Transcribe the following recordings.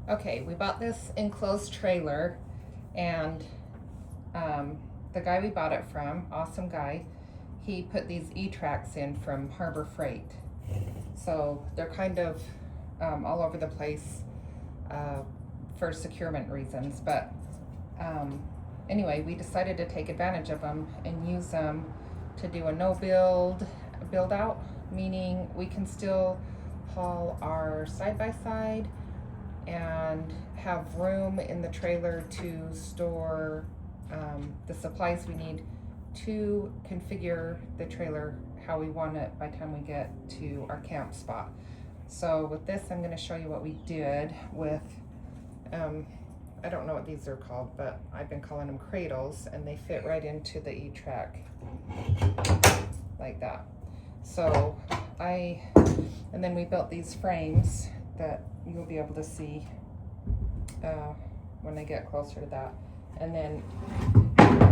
Okay, we bought this enclosed trailer, and the guy we bought it from, awesome guy, he put these etracks in from Harbor Freight. So they're kind of all over the place for securement reasons, but anyway, we decided to take advantage of them and use them to do a no build out, meaning we can still haul our side-by-side and have room in the trailer to store the supplies we need to configure the trailer how we want it by the time we get to our camp spot. So with this, I'm going to show you what we did with, I don't know what these are called, but I've been calling them cradles, and they fit right into the E-track like that. So and then we built these frames that you'll be able to see when I get closer to that. And then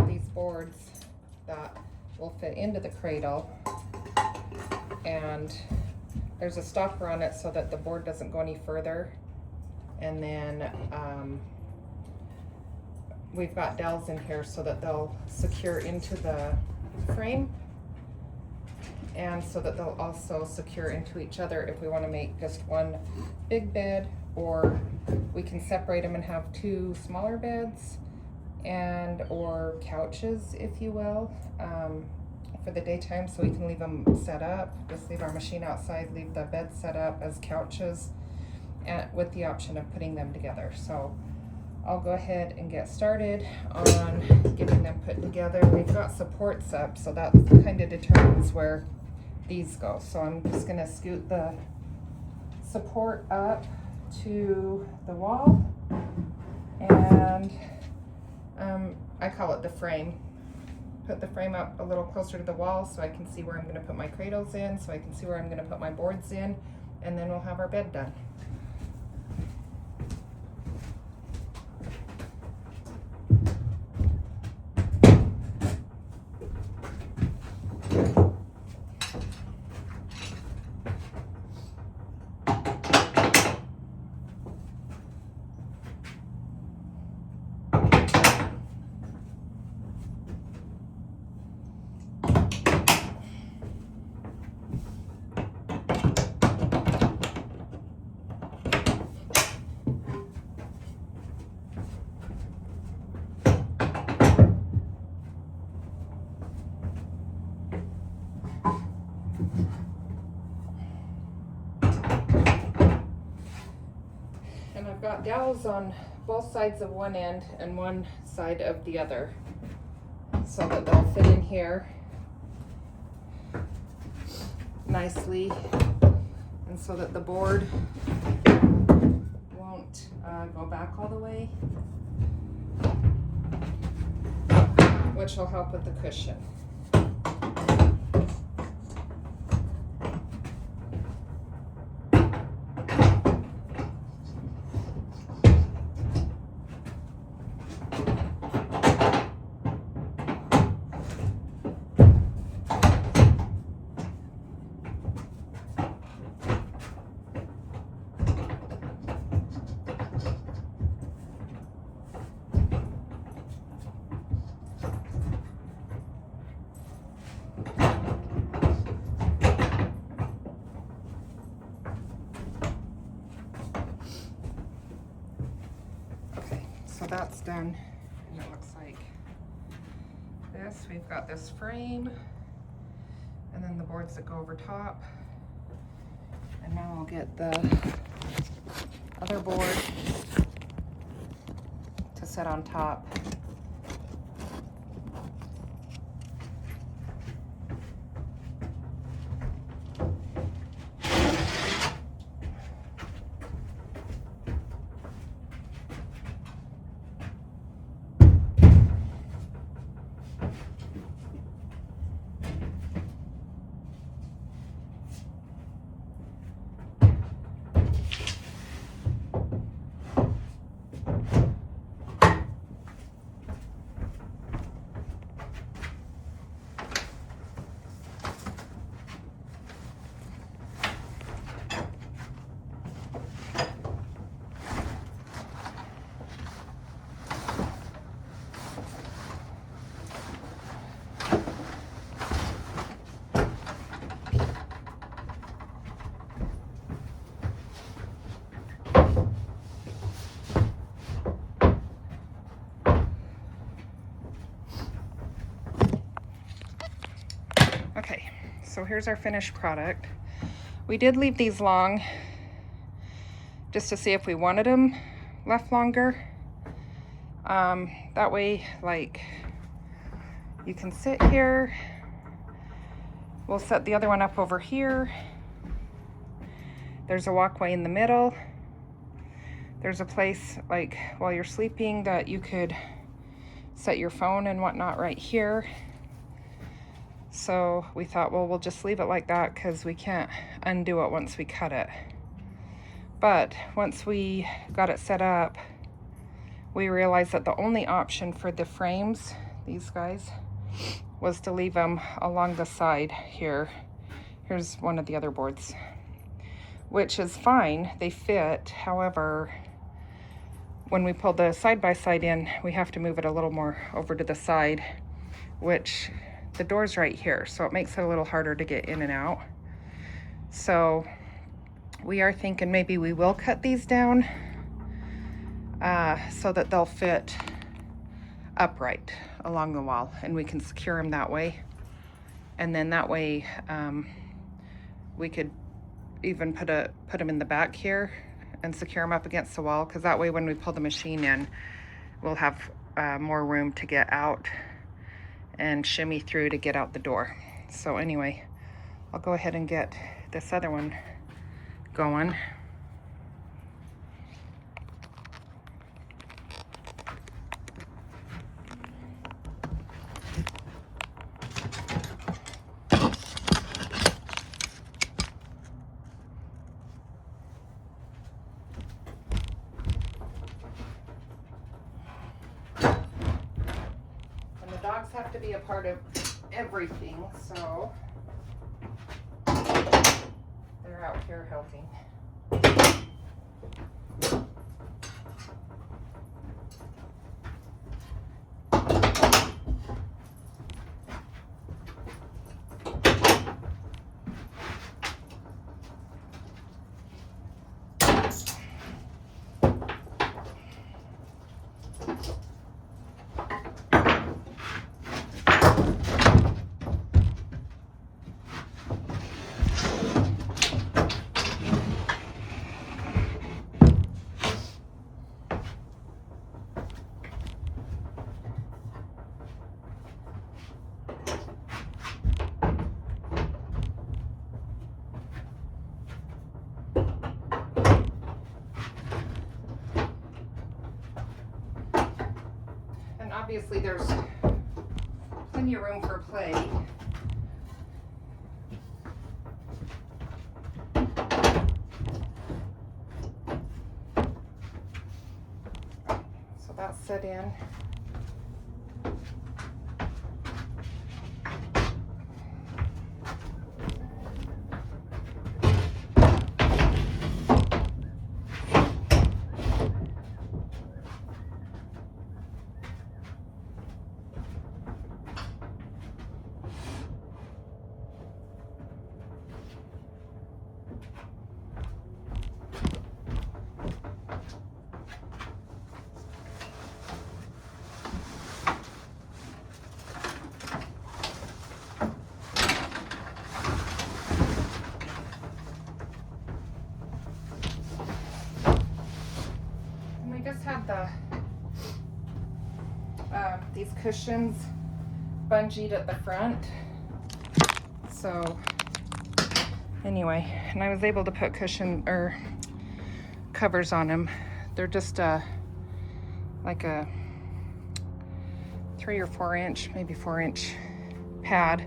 these boards that will fit into the cradle, and there's a stopper on it so that the board doesn't go any further. And then we've got dowels in here so that they'll secure into the frame, and so that they'll also secure into each other if we want to make just one big bed, or we can separate them and have two smaller beds and or couches, if you will, for the daytime, so we can leave them set up. Just leave our machine outside, leave the bed set up as couches, and with the option of putting them together. So I'll go ahead and get started on getting them put together. We've got supports up, so that kind of determines where these go. So I'm just going to scoot the support up to the wall, and I call it the frame. Put the frame up a little closer to the wall so I can see where I'm going to put my cradles in, so I can see where I'm going to put my boards in, and then we'll have our bed done. And I've got dowels on both sides of one end and one side of the other, so that they'll fit in here nicely, and so that the board won't go back all the way, which will help with the cushion. So that's done, and it looks like this. We've got this frame, and then the boards that go over top. And now I'll get the other board to set on top. So here's our finished product. We did leave these long just to see if we wanted them left longer. That way, like, you can sit here. We'll set the other one up over here. There's a walkway in the middle. There's a place, like, while you're sleeping that you could set your phone and whatnot right here. So we thought, well, we'll just leave it like that because we can't undo it once we cut it. But once we got it set up, we realized that the only option for the frames, these guys, was to leave them along the side here. Here's one of the other boards, which is fine, they fit. However, when we pull the side-by-side in, we have to move it a little more over to the side, which the door's right here, so it makes it a little harder to get in and out. So we are thinking maybe we will cut these down so that they'll fit upright along the wall, and we can secure them that way. And then that way we could even put them in the back here and secure them up against the wall, because that way when we pull the machine in, we'll have more room to get out and shimmy through to get out the door. So anyway, I'll go ahead and get this other one going. Dogs have to be a part of everything, so they're out here helping. Obviously there's plenty of room for play. So that's set in. Had these cushions bungeed at the front. So anyway, and I was able to put covers on them. They're just like a 3 or 4 inch, maybe 4 inch pad,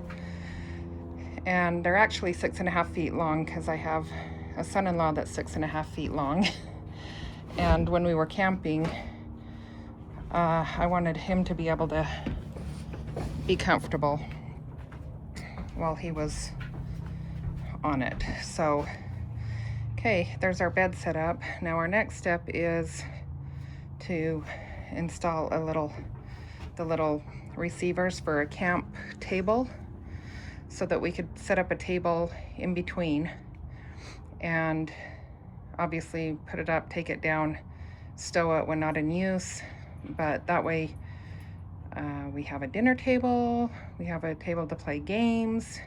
and they're actually 6.5 feet long because I have a son-in-law that's 6.5 feet long. And when we were camping, I wanted him to be able to be comfortable while he was on it. So, okay, there's our bed set up. Now our next step is to install the little receivers for a camp table, so that we could set up a table in between and obviously put it up, take it down, stow it when not in use. But that way we have a dinner table, we have a table to play games,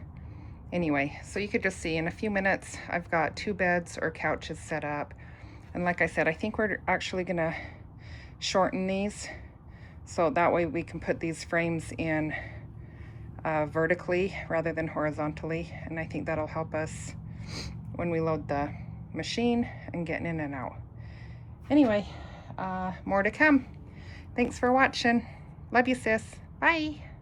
Anyway, so you could just see in a few minutes, I've got 2 beds or couches set up. And like I said, I think we're actually gonna shorten these so that way we can put these frames in vertically rather than horizontally. And I think that'll help us when we load the machine and getting in and out. Anyway, more to come. Thanks for watching. Love you, sis. Bye.